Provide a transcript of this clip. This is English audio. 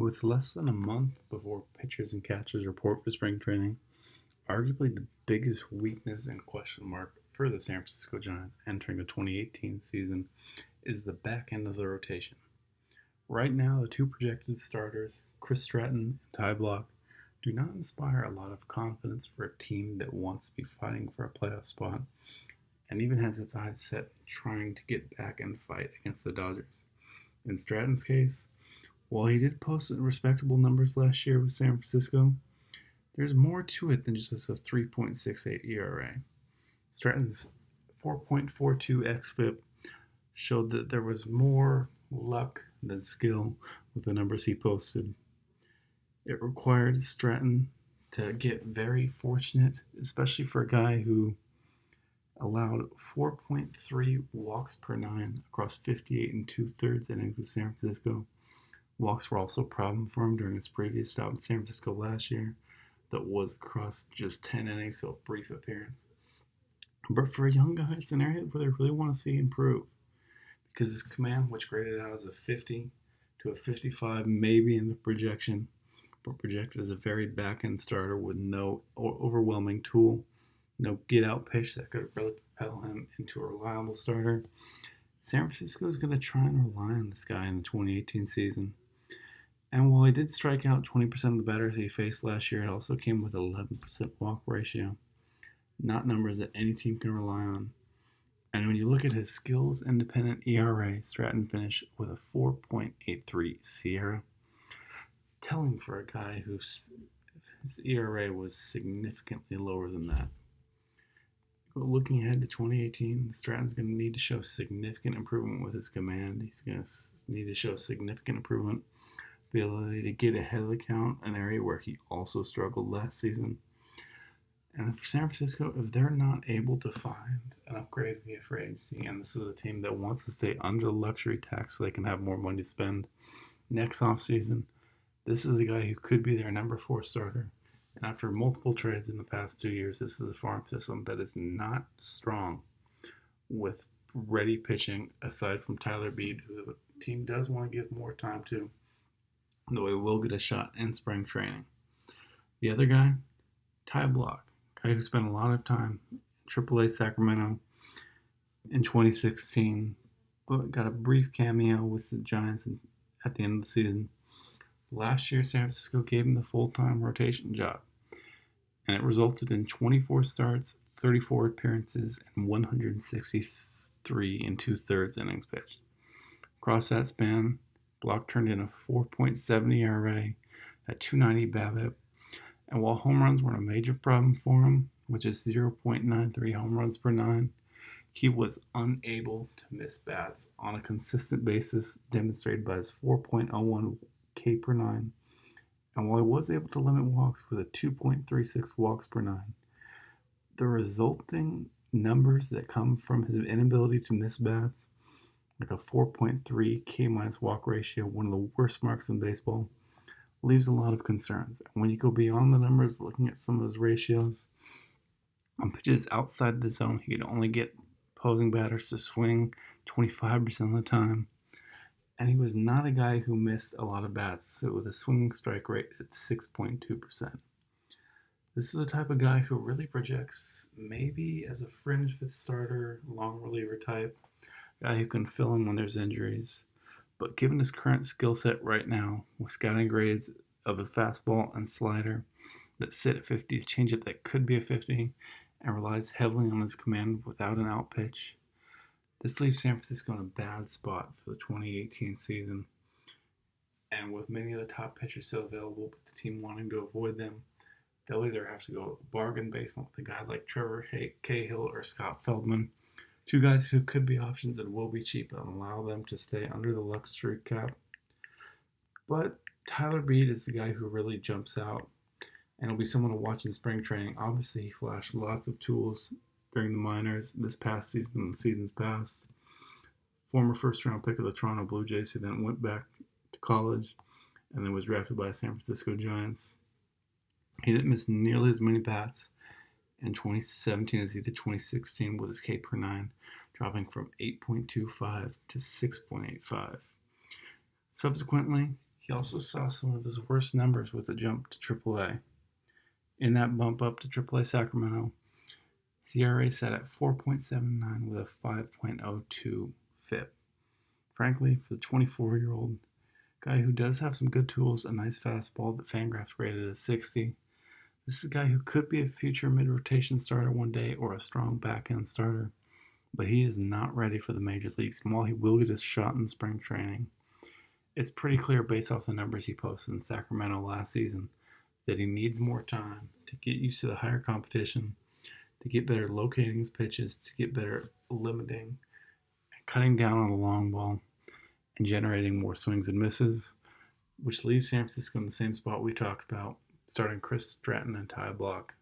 With less than a month before pitchers and catchers report for spring training, arguably the biggest weakness and question mark for the San Francisco Giants entering the 2018 season is the back end of the rotation. Right now, the two projected starters, Chris Stratton and Ty Block, do not inspire a lot of confidence for a team that wants to be fighting for a playoff spot and even has its eyes set trying to get back and fight against the Dodgers. In Stratton's case, while he did post respectable numbers last year with San Francisco, there's more to it than just a 3.68 ERA. Stratton's 4.42 xFIP showed that there was more luck than skill with the numbers he posted. It required Stratton to get very fortunate, especially for a guy who allowed 4.3 walks per nine across 58 and two-thirds innings with San Francisco. Walks were also a problem for him during his previous stop in San Francisco last year that was across just 10 innings, so a brief appearance. But for a young guy, it's an area where they really want to see improve because his command, which graded out as a 50 to a 55, maybe in the projection, but projected as a very back-end starter with no overwhelming tool, no get-out pitch that could really propel him into a reliable starter. San Francisco is going to try and rely on this guy in the 2018 season. And while he did strike out 20% of the batters he faced last year, it also came with an 11% walk ratio. Not numbers that any team can rely on. And when you look at his skills-independent ERA, Stratton finished with a 4.83 SIERA. Telling for a guy whose ERA was significantly lower than that. But looking ahead to 2018, Stratton's going to need to show significant improvement with his command. He's going to need to show significant improvement, the ability to get ahead of the count, an area where he also struggled last season. And for San Francisco, if they're not able to find an upgrade via free agency, and this is a team that wants to stay under the luxury tax so they can have more money to spend next offseason, this is the guy who could be their number 4 starter. And after multiple trades in the past 2 years, this is a farm system that is not strong with ready pitching aside from Tyler Beede, who the team does want to give more time to, though he will get a shot in spring training. The other guy, Ty Block, a guy who spent a lot of time in AAA Sacramento in 2016, but got a brief cameo with the Giants at the end of the season. Last year, San Francisco gave him the full-time rotation job, and it resulted in 24 starts, 34 appearances, and 163 and two-thirds innings pitched. Across that span, Block turned in a 4.70 ERA, a 290 BABIP, and while home runs weren't a major problem for him, which is 0.93 home runs per nine, he was unable to miss bats on a consistent basis, demonstrated by his 4.01 K per nine, and while he was able to limit walks with a 2.36 walks per nine, the resulting numbers that come from his inability to miss bats, like a 4.3 K minus walk ratio, one of the worst marks in baseball, leaves a lot of concerns. And when you go beyond the numbers, looking at some of his ratios, on pitches outside the zone, he could only get opposing batters to swing 25% of the time. And he was not a guy who missed a lot of bats, with a swinging strike rate at 6.2%. This is the type of guy who really projects maybe as a fringe fifth starter, long reliever type, guy who can fill in when there's injuries. But given his current skill set right now, with scouting grades of a fastball and slider that sit at 50, a changeup that could be a 50, and relies heavily on his command without an out pitch, this leaves San Francisco in a bad spot for the 2018 season. And with many of the top pitchers still available, but the team wanting to avoid them, they'll either have to go bargain basement with a guy like Trevor Cahill or Scott Feldman, two guys who could be options and will be cheap and allow them to stay under the luxury cap. But Tyler Beede is the guy who really jumps out, and will be someone to watch in spring training. Obviously, he flashed lots of tools during the minors this past season and the seasons past. Former first-round pick of the Toronto Blue Jays, who then went back to college and then was drafted by the San Francisco Giants. He didn't miss nearly as many bats in 2017 as he did 2016 with his K per 9, dropping from 8.25 to 6.85. Subsequently, He also saw some of his worst numbers with a jump to AAA. In that bump up to AAA Sacramento, his ERA sat at 4.79 with a 5.02 FIP. Frankly, for the 24-year-old guy who does have some good tools, a nice fastball that Fangraphs graded as 60, this is a guy who could be a future mid-rotation starter one day or a strong back-end starter, but he is not ready for the major leagues, and while he will get his shot in spring training, it's pretty clear based off the numbers he posted in Sacramento last season that he needs more time to get used to the higher competition, to get better locating his pitches, to get better limiting and cutting down on the long ball and generating more swings and misses, which leaves San Francisco in the same spot we talked about, starting Chris Stratton and Ty Block.